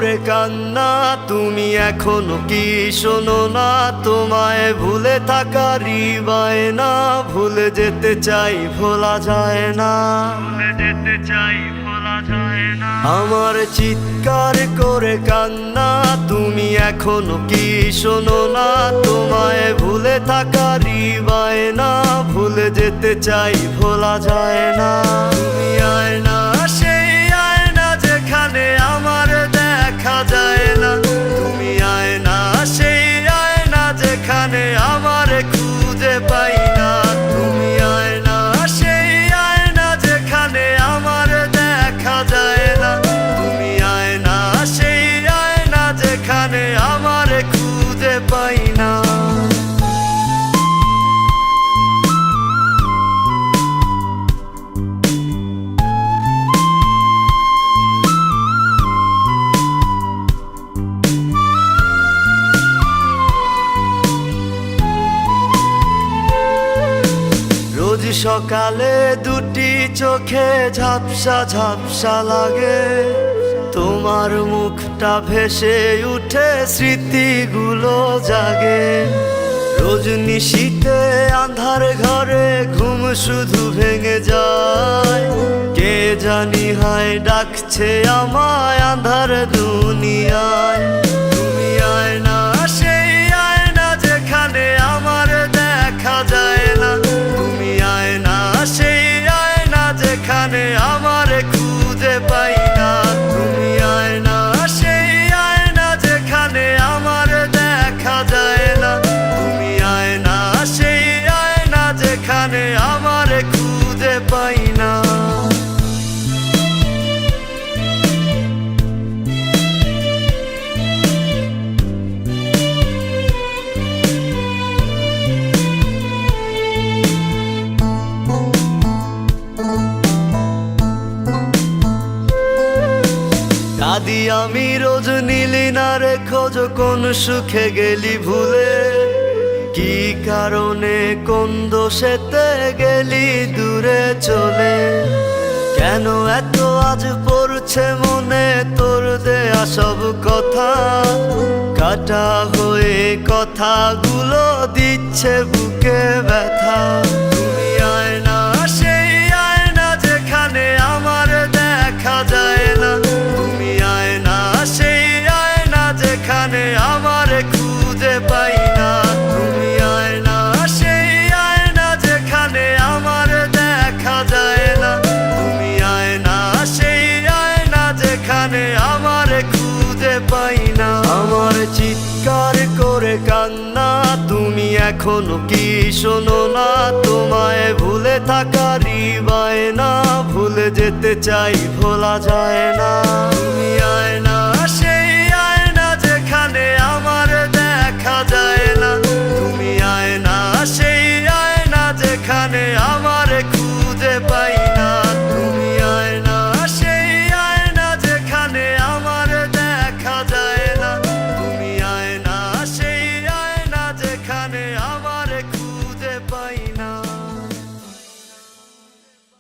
করে কান্না, তুমি এখনো কি শোনো না? তোমায় ভুলে থাকার বায়না, ভুলে যেতে চাই ভোলা যায় না, ভুলে যেতে চাই ভোলা যায় না। আমার চিৎকার করে কান্না, তুমি এখনো কি শোনো না? তোমায় ভুলে থাকার বায়না, ভুলে যেতে চাই ভোলা যায় না। তুমি আয়না, সেই আয়না যেখানে আমার দেখা যায় না। তুমি আয়না, সেই আয়না যেখানে আমার খুঁজে পাই না। তুমি আয়না, সেই আয়না যেখানে আমার দেখা যায় না। তুমি আয়না, সেই আয়না যেখানে আমার খুঁজে পাই না। রোজ সকালে দুটি চোখে ঝাপসা ঝাপসা লাগে, তোমার মুখটা ভেসে উঠে স্মৃতিগুলো জাগে। রোজ নিশীথে আন্ধার ঘরে ঘুম শুধু ভেঙে যায়, কে জানি হায় ডাকছে আমায় আন্ধার দুনিয়ায়। তুমি আয়না, সেই আয়না যেখানে আমার দেখা যায় না। তুমি আয়না, সেই আয়না যেখানে আমার খুঁজে পাই না। তুমি আয়না, সেই আয়না যেখানে আমার দেখা যায় না। তুমি আয়না, সেই আয়না যেখানে আমার খুঁজে পাই না। কাঁদি আমি রোজ, নিলি না রে খোঁজ, কোন সুখে গেলি ভুলে? কি কারণে, কোন দোষেতে গেলি দূরে চলে? কেন এত আজ পড়ছে মনে তোর দেয়া সব কথা? কাটা হয়ে কথাগুলো দিচ্ছে বুকে ব্যথা। তুমি আয়না, সেই আয়না যেখানে আমার দেখা যায় না। তুমি আয়না, সেই আয়না যেখানে আমার খুঁজে পাই না। তুমি আয়না, সেই আয়না যেখানে আমার দেখা যায় না। তুমি আয়না, সেই আয়না যেখানে আমার খুঁজে পাই না। আমার চিৎকার করে কান্না, তুমি এখনো কি শোনো না? তোমায় ভুলে থাকার বায়না, ভুলে যেতে চাই ভোলা যায় না। তুমি আয়না, সেই আয়না যেখানে আমার দেখা যায় না। তুমি আয়না, সেই আয়না যেখানে আমার